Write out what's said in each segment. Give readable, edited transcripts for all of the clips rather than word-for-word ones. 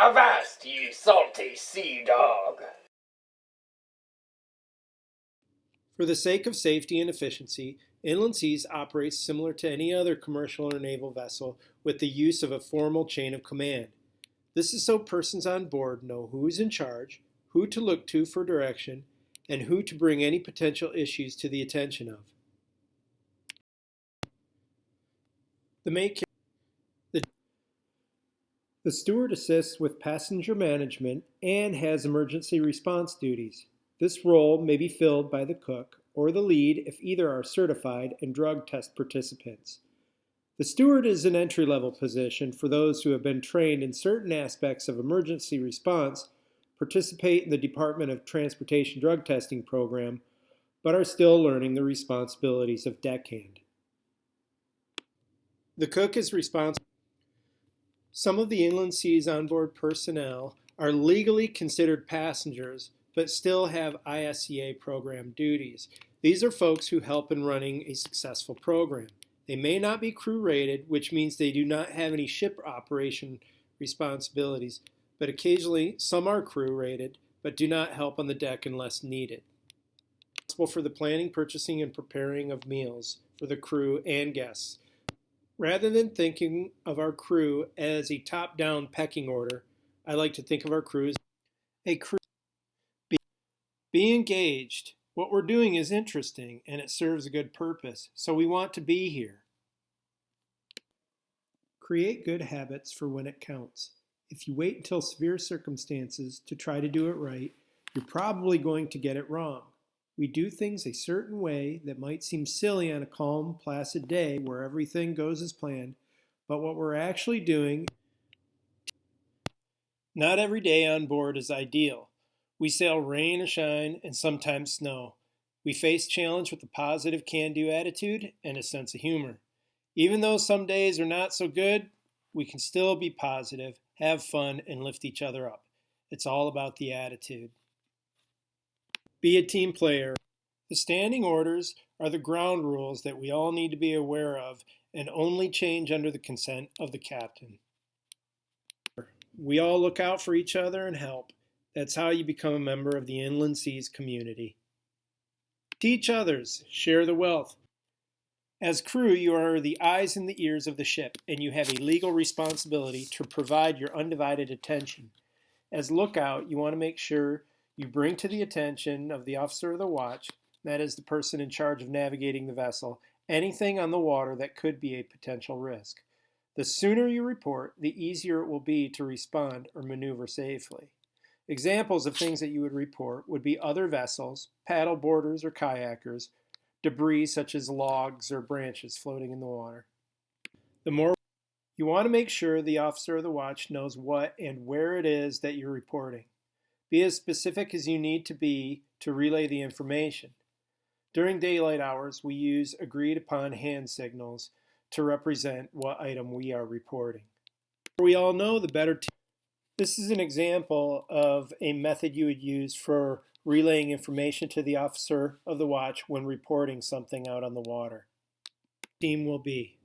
Avast, ye salty sea dog! For the sake of safety and efficiency, Inland Seas operates similar to any other commercial or naval vessel with the use of a formal chain of command. This is so persons on board know who is in charge, who to look to for direction, and who to bring any potential issues to the attention of. The steward assists with passenger management and has emergency response duties. This role may be filled by the cook or the lead if either are certified and drug test participants. The steward is an entry-level position for those who have been trained in certain aspects of emergency response, participate in the Department of Transportation drug testing program, but are still learning the responsibilities of deckhand. The cook is responsible. Some of the Inland Seas onboard personnel are legally considered passengers, but still have ISCA program duties. These are folks who help in running a successful program. They may not be crew rated, which means they do not have any ship operation responsibilities, but occasionally some are crew rated, but do not help on the deck unless needed. Responsible for the planning, purchasing, and preparing of meals for the crew and guests. Rather than thinking of our crew as a top-down pecking order, I like to think of our crew as a crew. Be engaged. What we're doing is interesting and it serves a good purpose, so we want to be here. Create good habits for when it counts. If you wait until severe circumstances to try to do it right, you're probably going to get it wrong. We do things a certain way that might seem silly on a calm, placid day where everything goes as planned, but what we're actually doing, not every day on board is ideal. We sail rain or shine and sometimes snow. We face challenge with a positive can-do attitude and a sense of humor. Even though some days are not so good, we can still be positive, have fun, and lift each other up. It's all about the attitude. Be a team player. The standing orders are the ground rules that we all need to be aware of and only change under the consent of the captain. We all look out for each other and help. That's how you become a member of the Inland Seas community. Teach others, share the wealth. As crew, you are the eyes and the ears of the ship, and you have a legal responsibility to provide your undivided attention. As lookout, you want to make sure you bring to the attention of the officer of the watch, that is the person in charge of navigating the vessel, anything on the water that could be a potential risk. The sooner you report, the easier it will be to respond or maneuver safely. Examples of things that you would report would be other vessels, paddle boarders or kayakers, debris such as logs or branches floating in the water. You want to make sure the officer of the watch knows what and where it is that you're reporting. Be as specific as you need to be to relay the information. During daylight hours, we use agreed upon hand signals to represent what item we are reporting. We all know the better. This is an example of a method you would use for relaying information to the officer of the watch when reporting something out on the water. Team will be.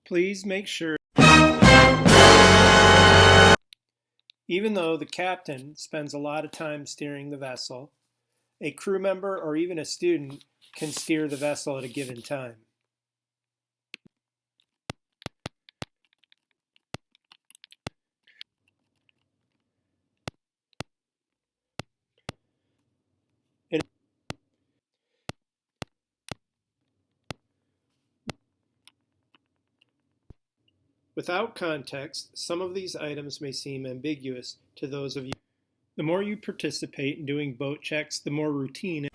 Please make sure. Even though the captain spends a lot of time steering the vessel, a crew member or even a student can steer the vessel at a given time. Without context, some of these items may seem ambiguous to those of you. The more you participate in doing boat checks, the more routine.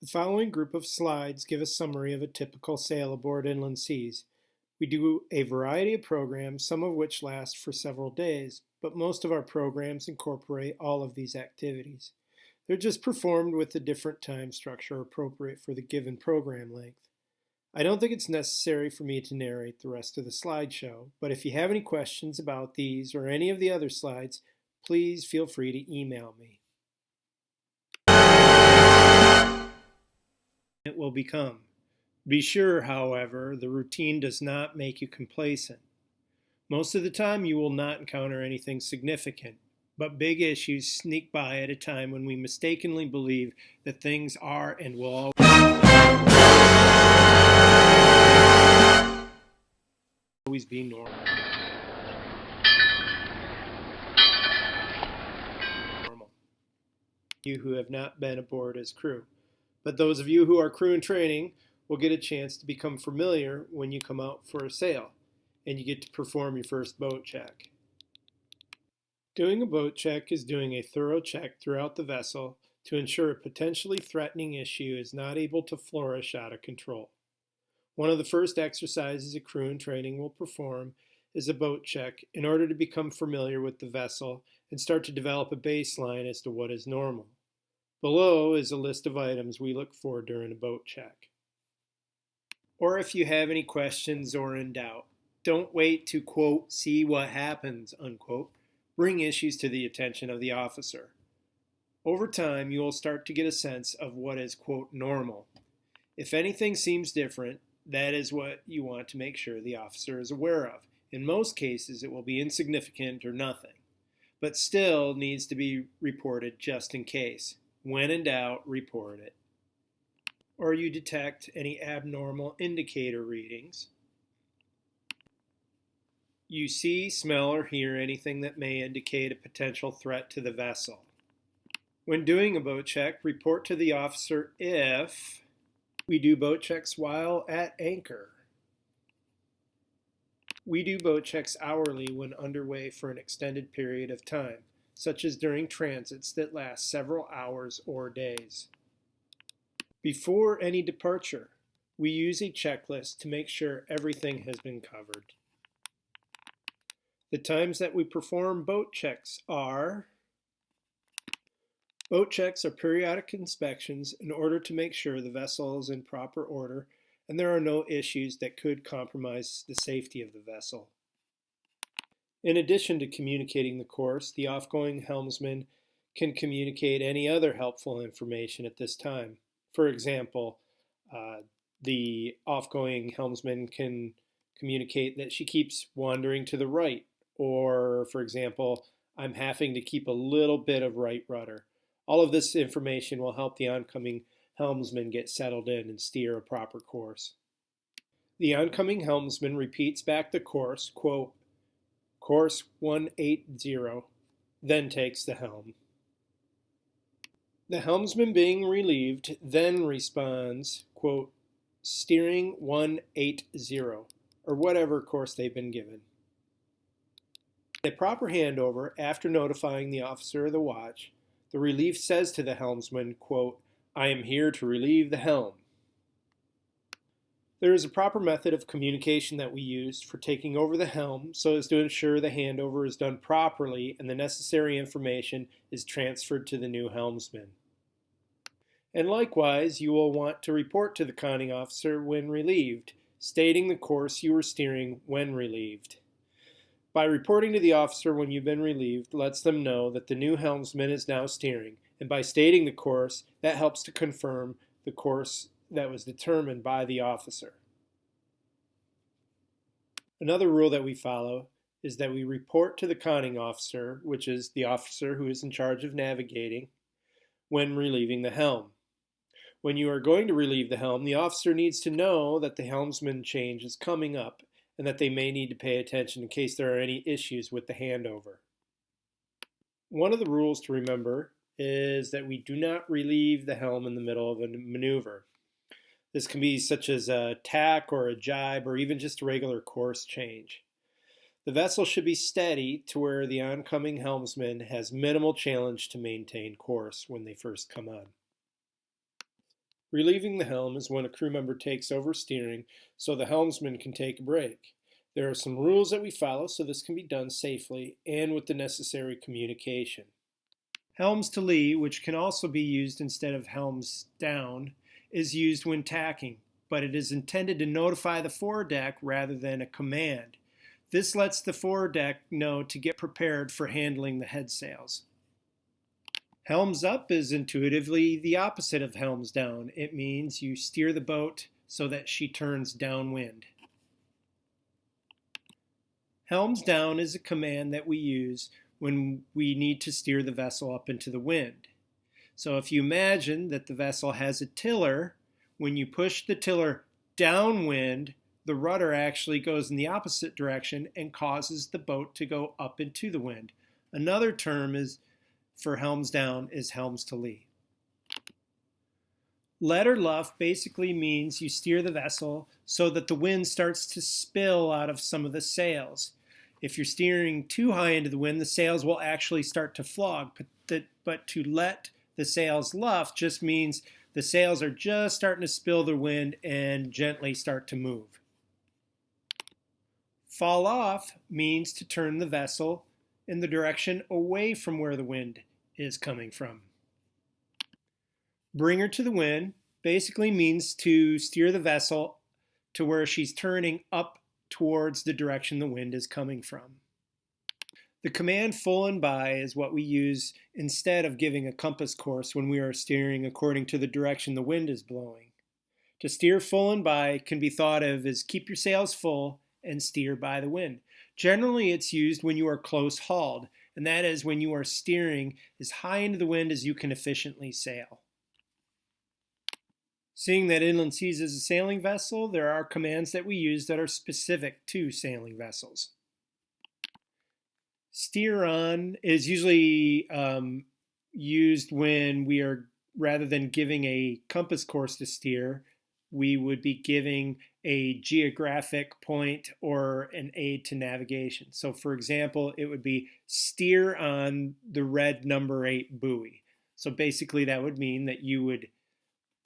The following group of slides give a summary of a typical sail aboard inland seas. We do a variety of programs, some of which last for several days, but most of our programs incorporate all of these activities. They're just performed with a different time structure appropriate for the given program length. I don't think it's necessary for me to narrate the rest of the slideshow, but if you have any questions about these or any of the other slides, please feel free to email me. It will become. Be sure, however, the routine does not make you complacent. Most of the time you will not encounter anything significant, but big issues sneak by at a time when we mistakenly believe that things are and will always be normal. You who have not been aboard as crew. But those of you who are crew in training will get a chance to become familiar when you come out for a sail and you get to perform your first boat check. Doing a boat check is doing a thorough check throughout the vessel to ensure a potentially threatening issue is not able to flourish out of control. One of the first exercises a crew in training will perform is a boat check in order to become familiar with the vessel and start to develop a baseline as to what is normal. Below is a list of items we look for during a boat check. Or if you have any questions or in doubt, don't wait to, quote, see what happens, unquote. Bring issues to the attention of the officer. Over time, you will start to get a sense of what is, quote, normal. If anything seems different, that is what you want to make sure the officer is aware of. In most cases, it will be insignificant or nothing, but still needs to be reported just in case. When in doubt, report it. Or you detect any abnormal indicator readings. You see, smell, or hear anything that may indicate a potential threat to the vessel. When doing a boat check, report to the officer if we do boat checks while at anchor. We do boat checks hourly when underway for an extended period of time, such as during transits that last several hours or days. Before any departure, we use a checklist to make sure everything has been covered. The times that we perform boat checks are: boat checks are periodic inspections in order to make sure the vessel is in proper order and there are no issues that could compromise the safety of the vessel. In addition to communicating the course, the off-going helmsman can communicate any other helpful information at this time. For example, the off-going helmsman can communicate that she keeps wandering to the right, or, for example, I'm having to keep a little bit of right rudder. All of this information will help the oncoming helmsman get settled in and steer a proper course. The oncoming helmsman repeats back the course, quote, course 180, then takes the helm. The helmsman being relieved then responds, quote, steering 180, or whatever course they've been given. A proper handover, after notifying the officer of the watch, the relief says to the helmsman, quote, I am here to relieve the helm. There is a proper method of communication that we use for taking over the helm so as to ensure the handover is done properly and the necessary information is transferred to the new helmsman. And likewise, you will want to report to the conning officer when relieved, stating the course you were steering when relieved. By reporting to the officer when you've been relieved lets them know that the new helmsman is now steering, and by stating the course, that helps to confirm the course that was determined by the officer. Another rule that we follow is that we report to the conning officer, which is the officer who is in charge of navigating, when relieving the helm. When you are going to relieve the helm, the officer needs to know that the helmsman change is coming up and that they may need to pay attention in case there are any issues with the handover. One of the rules to remember is that we do not relieve the helm in the middle of a maneuver. This can be such as a tack or a jibe or even just a regular course change. The vessel should be steady to where the oncoming helmsman has minimal challenge to maintain course when they first come on. Relieving the helm is when a crew member takes over steering so the helmsman can take a break. There are some rules that we follow so this can be done safely and with the necessary communication. Helms to lee, which can also be used instead of helms down, is used when tacking, but it is intended to notify the foredeck rather than a command. This lets the foredeck know to get prepared for handling the head sails. Helms up is intuitively the opposite of helms down. It means you steer the boat so that she turns downwind. Helms down is a command that we use when we need to steer the vessel up into the wind. So if you imagine that the vessel has a tiller, when you push the tiller downwind, the rudder actually goes in the opposite direction and causes the boat to go up into the wind. Another term for helms down is helms to lee. Let or luff basically means you steer the vessel so that the wind starts to spill out of some of the sails. If you're steering too high into the wind, the sails will actually start to flog. But to let the sails luff just means the sails are just starting to spill the wind and gently start to move. Fall off means to turn the vessel in the direction away from where the wind is coming from. Bring her to the wind basically means to steer the vessel to where she's turning up towards the direction the wind is coming from. The command full and by is what we use instead of giving a compass course when we are steering according to the direction the wind is blowing. To steer full and by can be thought of as keep your sails full and steer by the wind. Generally, it's used when you are close hauled, and that is when you are steering as high into the wind as you can efficiently sail. Seeing that Inland Seas is a sailing vessel, there are commands that we use that are specific to sailing vessels. Steer on is usually used when we are, rather than giving a compass course to steer, we would be giving a geographic point or an aid to navigation. So for example, it would be steer on the red number 8 buoy. So basically that would mean that you would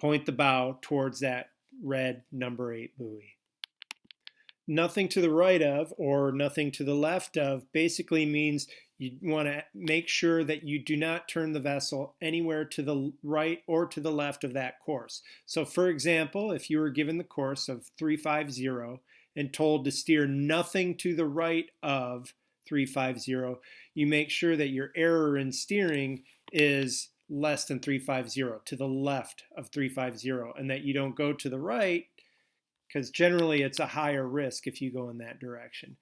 point the bow towards that red number 8 buoy. Nothing to the right of or nothing to the left of basically means you want to make sure that you do not turn the vessel anywhere to the right or to the left of that course. So for example, if you were given the course of 350 and told to steer nothing to the right of 350, you make sure that your error in steering is less than 350, to the left of 350, and that you don't go to the right, because generally it's a higher risk if you go in that direction.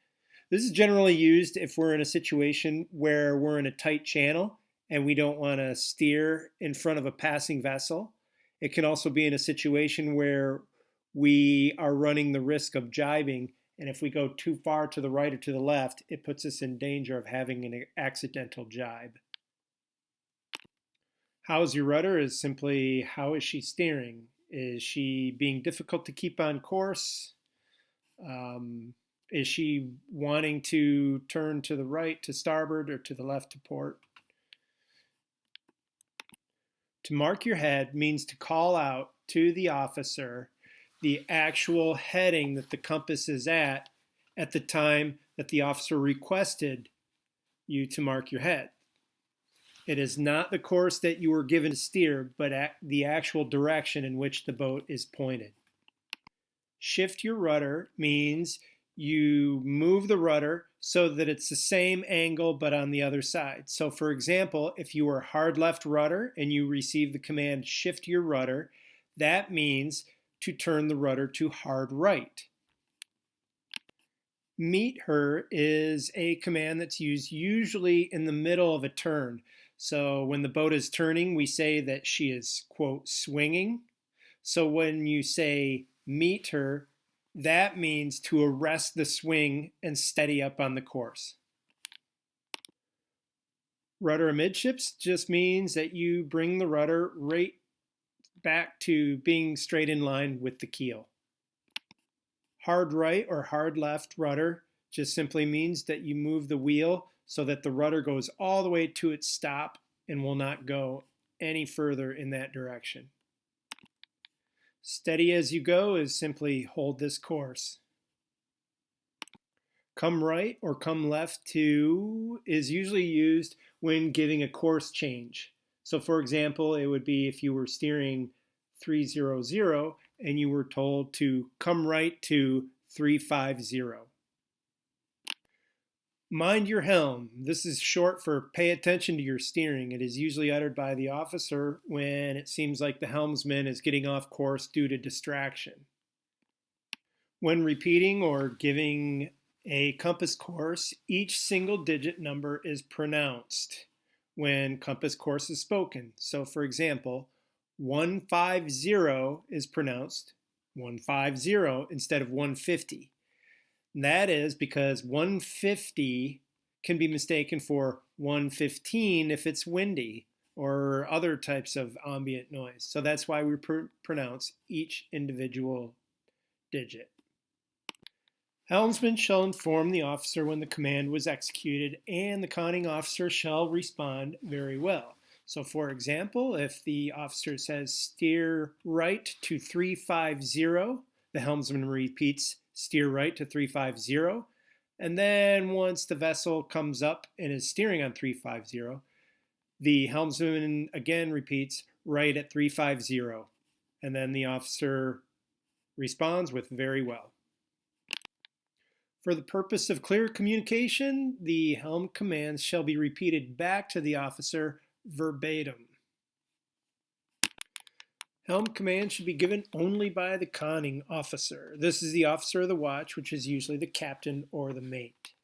This is generally used if we're in a situation where we're in a tight channel and we don't want to steer in front of a passing vessel. It can also be in a situation where we are running the risk of jibing, and if we go too far to the right or to the left, it puts us in danger of having an accidental jibe. How's your rudder is simply how is she steering? Is she being difficult to keep on course? Is she wanting to turn to the right to starboard or to the left to port? To mark your head means to call out to the officer the actual heading that the compass is at the time that the officer requested you to mark your head. It is not the course that you were given to steer, but the actual direction in which the boat is pointed. Shift your rudder means you move the rudder so that it's the same angle but on the other side. So for example, if you were hard left rudder and you receive the command shift your rudder, that means to turn the rudder to hard right. Meet her is a command that's used usually in the middle of a turn. So when the boat is turning, we say that she is, quote, swinging. So when you say meet her, that means to arrest the swing and steady up on the course. Rudder amidships just means that you bring the rudder right back to being straight in line with the keel. Hard right or hard left rudder just simply means that you move the wheel so that the rudder goes all the way to its stop and will not go any further in that direction. Steady as you go is simply hold this course. Come right or come left to is usually used when giving a course change. So for example, it would be if you were steering 300 and you were told to come right to 350. Mind your helm. This is short for pay attention to your steering. It is usually uttered by the officer when it seems like the helmsman is getting off course due to distraction. When repeating or giving a compass course, each single digit number is pronounced when compass course is spoken. So for example, 150 is pronounced 150 instead of 150. And that is because 150 can be mistaken for 115 if it's windy or other types of ambient noise. So that's why we pronounce each individual digit. Helmsman shall inform the officer when the command was executed, and the conning officer shall respond very well. So for example, if the officer says steer right to 350, the helmsman repeats steer right to 350. And then once the vessel comes up and is steering on 350, the helmsman again repeats right at 350. And then the officer responds with very well. For the purpose of clear communication, the helm commands shall be repeated back to the officer verbatim. Helm command should be given only by the conning officer. This is the officer of the watch, which is usually the captain or the mate.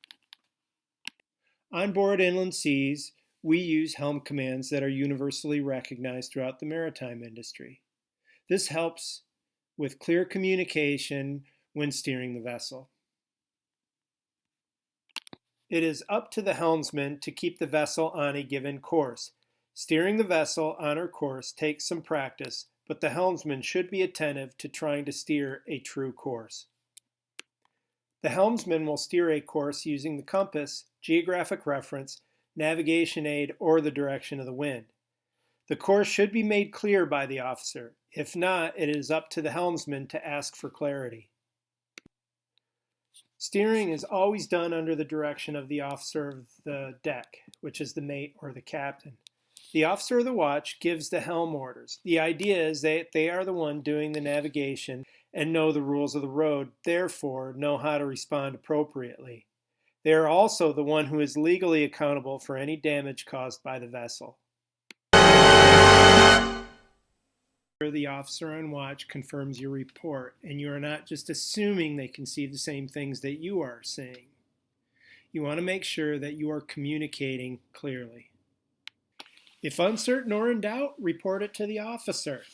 On board inland seas, we use helm commands that are universally recognized throughout the maritime industry. This helps with clear communication when steering the vessel. It is up to the helmsman to keep the vessel on a given course. Steering the vessel on her course takes some practice, but the helmsman should be attentive to trying to steer a true course. The helmsman will steer a course using the compass, geographic reference, navigation aid, or the direction of the wind. The course should be made clear by the officer. If not, it is up to the helmsman to ask for clarity. Steering is always done under the direction of the officer of the deck, which is the mate or the captain. The officer of the watch gives the helm orders. The idea is that they are the one doing the navigation and know the rules of the road, therefore know how to respond appropriately. They are also the one who is legally accountable for any damage caused by the vessel. The officer on watch confirms your report, and you are not just assuming they can see the same things that you are saying. You want to make sure that you are communicating clearly. If uncertain or in doubt, report it to the officer.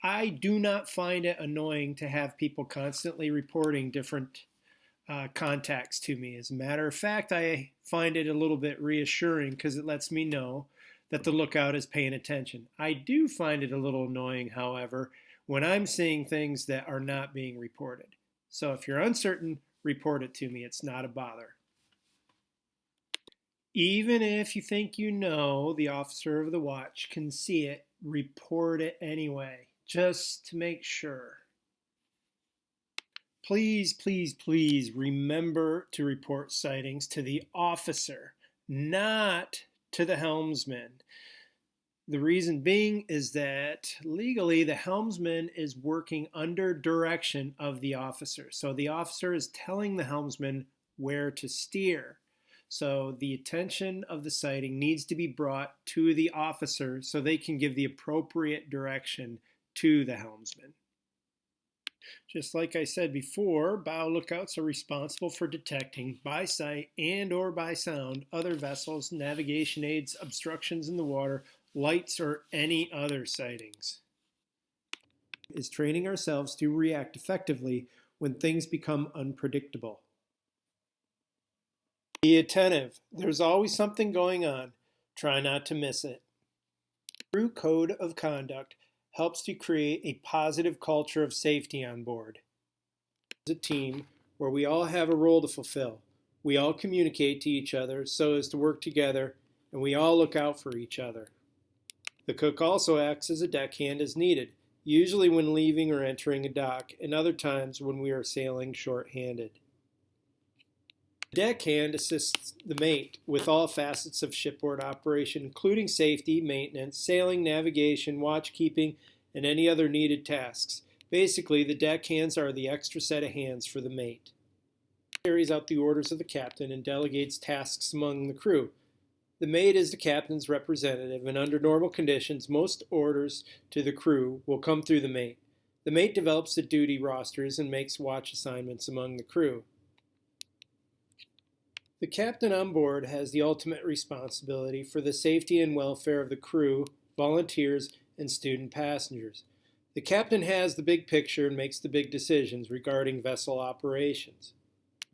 I do not find it annoying to have people constantly reporting different contacts to me. As a matter of fact, I find it a little bit reassuring because it lets me know that the lookout is paying attention. I do find it a little annoying, however, when I'm seeing things that are not being reported. So if you're uncertain, report it to me. It's not a bother. Even if you think you know the officer of the watch can see it, report it anyway, just to make sure. Please, please, please remember to report sightings to the officer, not to the helmsman. The reason being is that legally the helmsman is working under direction of the officer. So the officer is telling the helmsman where to steer. So the attention of the sighting needs to be brought to the officer so they can give the appropriate direction to the helmsman. Just like I said before, bow lookouts are responsible for detecting by sight and or by sound other vessels, navigation aids, obstructions in the water, lights, or any other sightings. Is training ourselves to react effectively when things become unpredictable. Be attentive. There's always something going on. Try not to miss it. True code of conduct helps to create a positive culture of safety on board. It's a team where we all have a role to fulfill. We all communicate to each other so as to work together, and we all look out for each other. The cook also acts as a deckhand as needed. usually when leaving or entering a dock, and other times when we are sailing short-handed. The deckhand assists the mate with all facets of shipboard operation, including safety, maintenance, sailing, navigation, watchkeeping, and any other needed tasks. Basically, the deckhands are the extra set of hands for the mate. He carries out the orders of the captain and delegates tasks among the crew. The mate is the captain's representative, and under normal conditions, most orders to the crew will come through the mate. The mate develops the duty rosters and makes watch assignments among the crew. The captain on board has the ultimate responsibility for the safety and welfare of the crew, volunteers, and student passengers. The captain has the big picture and makes the big decisions regarding vessel operations.